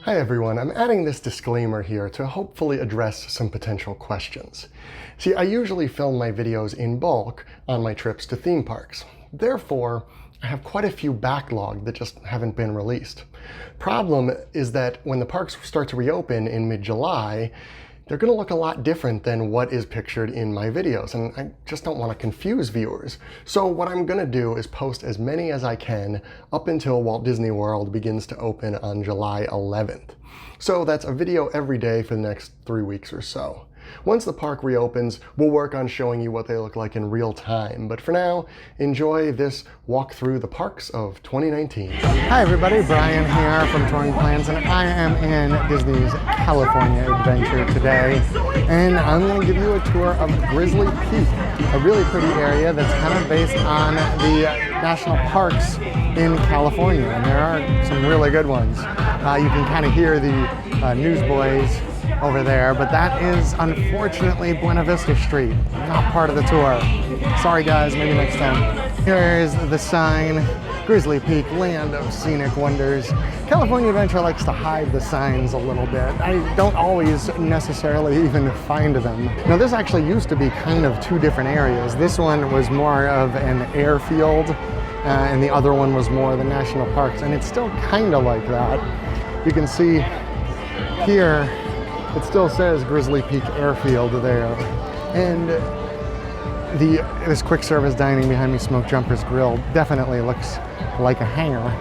Hi everyone, I'm adding this disclaimer here to hopefully address some potential questions. See, I usually film my videos in bulk on my trips to theme parks. Therefore, I have quite a few backlogged that just haven't been released. Problem is that when the parks start to reopen in mid-July, they're going to look a lot different than what is pictured in my videos, and I just don't want to confuse viewers. So what I'm going to do is post as many as I can up until Walt Disney World begins to open on July 11th. So that's a video every day for the next 3 weeks or so. Once the park reopens, we'll work on showing you what they look like in real time. But for now, enjoy this walk through the parks of 2019. Hi everybody, Brian here from Touring Plans, and I am in Disney's California Adventure today. And I'm going to give you a tour of Grizzly Peak, a really pretty area that's kind of based on the national parks in California. And there are some really good ones. You can kind of hear the newsboys over there, but that is unfortunately Buena Vista Street, not part of the tour. Sorry guys, maybe next time. Here's the sign, Grizzly Peak, land of scenic wonders. California Adventure likes to hide the signs a little bit. I don't always necessarily even find them. Now this actually used to be kind of two different areas. This one was more of an airfield, and the other one was more the national parks, and it's still kind of like that. You can see here, it still says Grizzly Peak Airfield there. And this quick service dining behind me, Smoke Jumper's Grill, definitely looks like a hangar,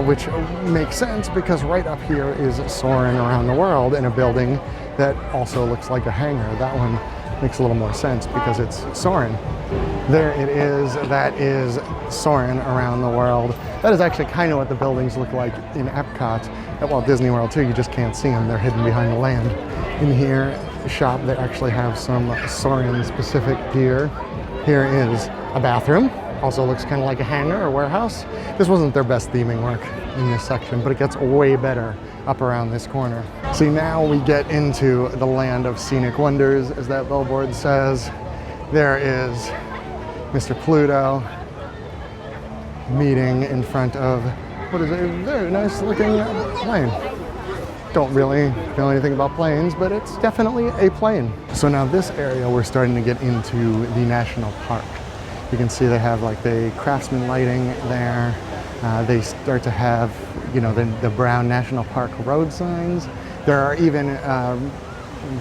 which makes sense because right up here is Soarin' Around the World in a building that also looks like a hangar. That one makes a little more sense because it's Soarin'. There it is, that is Soarin' Around the World. That is actually kind of what the buildings look like in Epcot at Walt Disney World too. You just can't see them, they're hidden behind the land. In here, shop, they actually have some Soarin' specific gear. Here is a bathroom, also looks kind of like a hangar or warehouse. This wasn't their best theming work in this section, but it gets way better up around this corner. See, now we get into the land of scenic wonders, as that billboard says. There is Mr. Pluto meeting in front of, what is it, a very nice looking plane. Don't really know anything about planes, but it's definitely a plane. So now this area, we're starting to get into the national park. You can see they have like the Craftsman lighting there. They start to have, you know, the brown national park road signs. There are even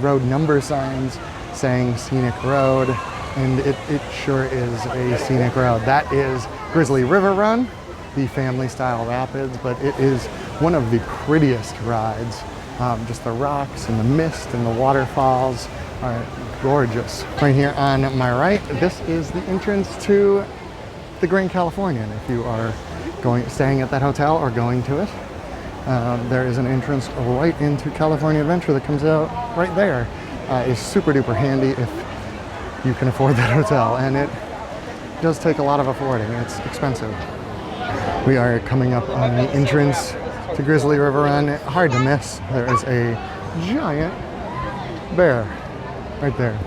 road number signs saying Scenic Road, and it sure is a scenic road. That is Grizzly River Run, the family style rapids, but it is one of the prettiest rides. Just the rocks and the mist and the waterfalls are gorgeous. Right here on my right, this is the entrance to the Grand Californian. If you are staying at that hotel or going to it, there is an entrance right into California Adventure that comes out right there. It's super duper handy if you can afford that hotel, and it does take a lot of affording. It's expensive. We are coming up on the entrance to Grizzly River Run. Hard to miss. There is a giant bear right there.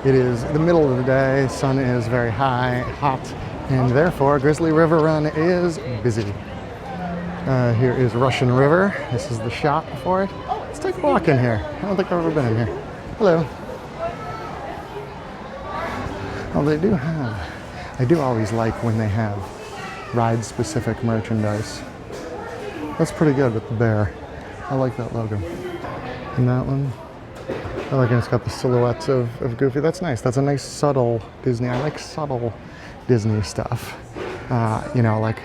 It is the middle of the day. Sun is very high, hot, and therefore Grizzly River Run is busy. Here is Russian River. This is the shop for it. Let's take a walk in here. I don't think I've ever been in here. Hello. Oh, they do have, I do always like when they have ride-specific merchandise. That's pretty good with the bear. I like that logo. And that one, I like it. It's got the silhouettes of Goofy. That's nice. That's a nice subtle Disney. I like subtle Disney stuff. You know, like,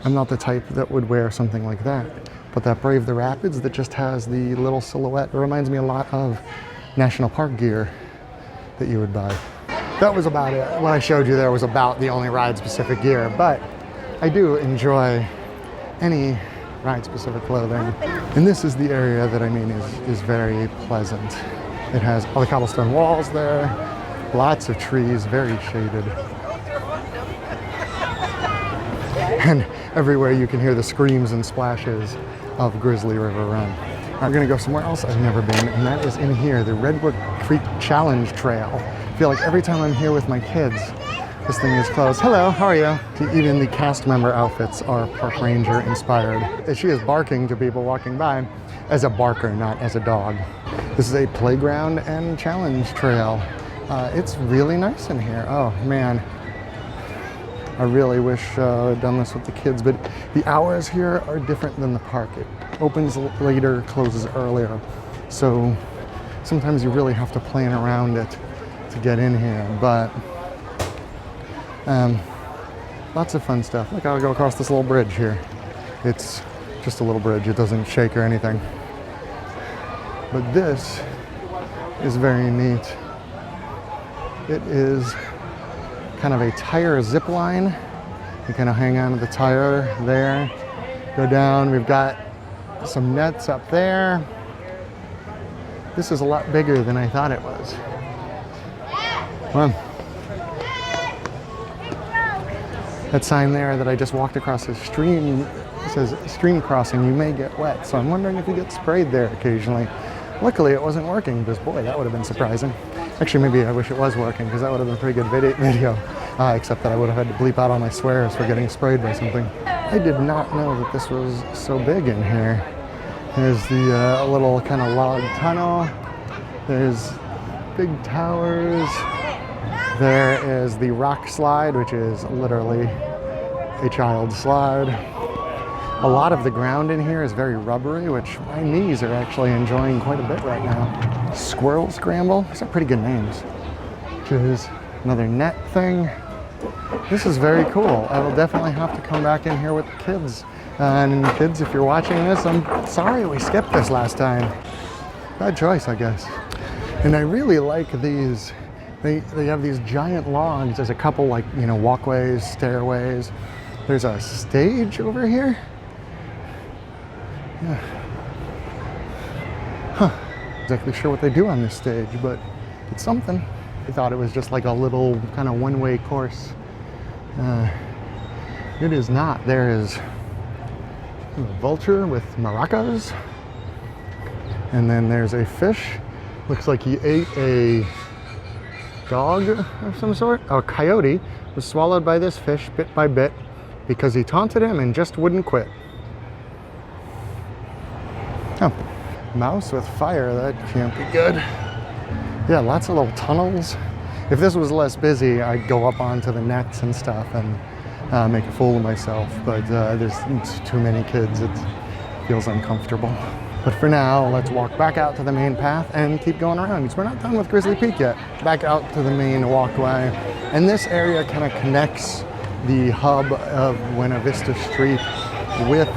I'm not the type that would wear something like that. But that Brave the Rapids that just has the little silhouette, it reminds me a lot of national park gear that you would buy. That was about it. What I showed you there was about the only ride-specific gear, but I do enjoy any ride-specific clothing. And this is the area that I mean is very pleasant. It has all the cobblestone walls there, lots of trees, very shaded. And everywhere you can hear the screams and splashes of Grizzly River Run. We're gonna go somewhere else I've never been, and that is in here, the Redwood Creek Challenge Trail. I feel like every time I'm here with my kids, This thing is closed. Hello, how are you? Even the cast member outfits are park ranger inspired. She is barking to people walking by as a barker, not as a dog. This is a playground and challenge trail. It's really nice in here. Oh man, I really wish I'd done this with the kids, but the hours here are different than the park. It opens later, closes earlier. So sometimes you really have to plan around it to get in here, but lots of fun stuff. Like I'll go across this little bridge here. It's just a little bridge. It doesn't shake or anything. But this is very neat. It is kind of a tire zip line. You kind of hang on to the tire there, go down. We've got some nets up there. This is a lot bigger than I thought it was. Come on. That sign there that I just walked across a stream says stream crossing, you may get wet. So I'm wondering if you get sprayed there occasionally. Luckily it wasn't working, because boy, that would have been surprising. Actually, maybe I wish it was working, because that would have been a pretty good video. Except that I would have had to bleep out all my swears for getting sprayed by something. I did not know that this was so big in here. There's the little kind of log tunnel. There's big towers. There is the rock slide, which is literally a child's slide. A lot of the ground in here is very rubbery, which my knees are actually enjoying quite a bit right now. Squirrel Scramble, these are pretty good names. Which is another net thing. This is very cool. I will definitely have to come back in here with the kids. And kids, if you're watching this, I'm sorry we skipped this last time. Bad choice, I guess. And I really like these. They have these giant logs. There's a couple like, you know, walkways, stairways. There's a stage over here. Yeah. Huh. Not exactly sure what they do on this stage, but it's something. I thought it was just like a little kind of one-way course. It is not. There is a vulture with maracas. And then there's a fish. Looks like he ate a dog of some sort. A coyote was swallowed by this fish bit by bit because he taunted him and just wouldn't quit. Oh, mouse with fire, that can't be good. Yeah, lots of little tunnels. If this was less busy, I'd go up onto the nets and stuff and make a fool of myself, but there's too many kids, it feels uncomfortable. But for now, let's walk back out to the main path and keep going around, because we're not done with Grizzly Peak yet. Back out to the main walkway. And this area kind of connects the hub of Buena Vista Street with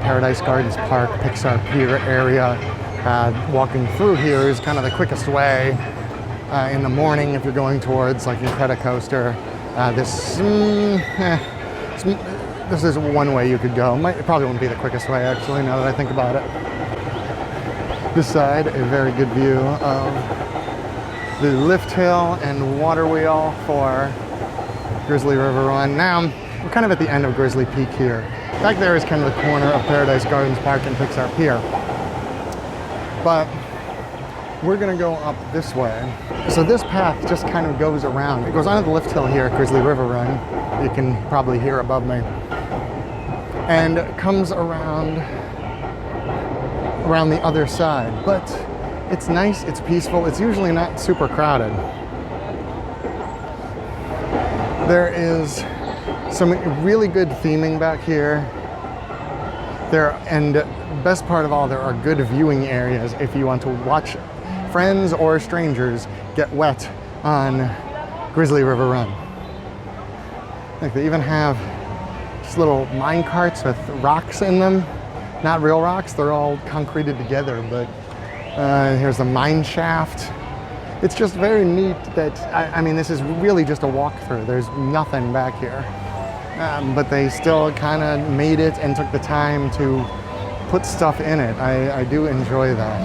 Paradise Gardens Park, Pixar Pier area. Walking through here is kind of the quickest way in the morning if you're going towards like Incredicoaster. This is one way you could go. It probably wouldn't be the quickest way actually, now that I think about it. This side, a very good view of the lift hill and water wheel for Grizzly River Run. Now, we're kind of at the end of Grizzly Peak here. Back there is kind of the corner of Paradise Gardens Park and Pixar Pier. But we're gonna go up this way. So this path just kind of goes around. It goes onto the lift hill here at Grizzly River Run. You can probably hear above me. And comes around the other side. But it's nice, it's peaceful. It's usually not super crowded. There is some really good theming back here. And best part of all, there are good viewing areas if you want to watch friends or strangers get wet on Grizzly River Run. Like they even have just little mine carts with rocks in them. Not real rocks, they're all concreted together, but here's the mine shaft. It's just very neat that, I mean, this is really just a walkthrough. There's nothing back here. But they still kind of made it and took the time to put stuff in it. I do enjoy that.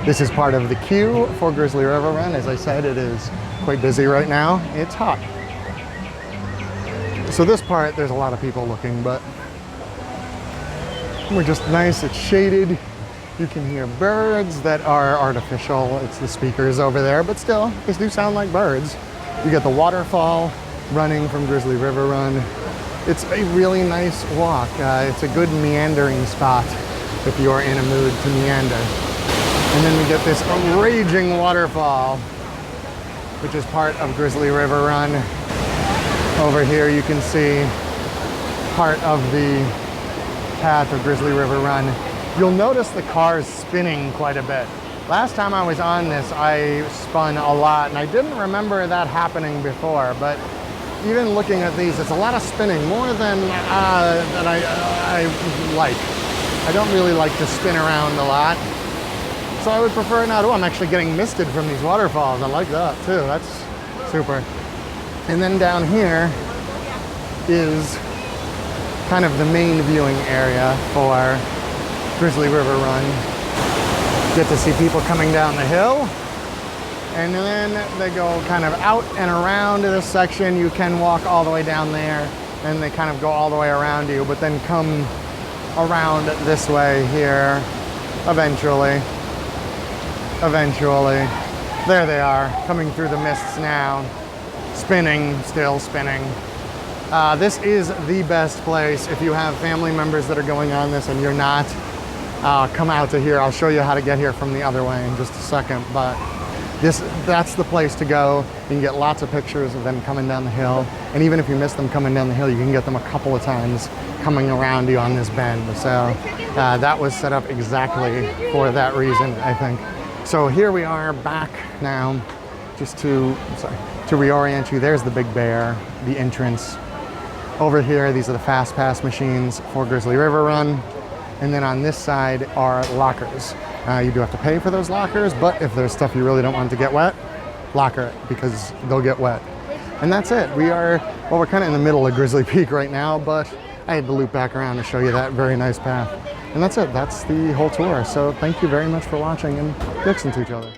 This is part of the queue for Grizzly River Run. As I said, it is quite busy right now. It's hot. So this part, there's a lot of people looking, but we're just nice, it's shaded. You can hear birds that are artificial. It's the speakers over there, but still, these do sound like birds. You get the waterfall running from Grizzly River Run. It's a really nice walk. It's a good meandering spot if you're in a mood to meander. And then we get this raging waterfall, which is part of Grizzly River Run. Over here you can see part of the path of Grizzly River Run. You'll notice the cars spinning quite a bit. Last time I was on this, I spun a lot, and I didn't remember that happening before, but even looking at these, it's a lot of spinning, more than I like. I don't really like to spin around a lot, so I would prefer not. Oh, I'm actually getting misted from these waterfalls. I like that too, that's super. And then down here is kind of the main viewing area for Grizzly River Run. Get to see people coming down the hill, and then they go kind of out and around this section. You can walk all the way down there, and they kind of go all the way around you, but then come around this way here eventually. There they are, coming through the mists now, spinning, still spinning. This is the best place if you have family members that are going on this and you're not. Come out to here. I'll show you how to get here from the other way in just a second, but that's the place to go. You can get lots of pictures of them coming down the hill, and even if you miss them coming down the hill, you can get them a couple of times coming around you on this bend. So that was set up exactly for that reason, I think. So here we are back now, just to reorient you. There's the Big Bear, the entrance. Over here, these are the fast pass machines for Grizzly River Run. And then on this side are lockers. You do have to pay for those lockers, but if there's stuff you really don't want to get wet, locker it, because they'll get wet. And that's it. We're kind of in the middle of Grizzly Peak right now, but I had to loop back around to show you that very nice path. And that's it. That's the whole tour. So thank you very much for watching, and thanks to each other.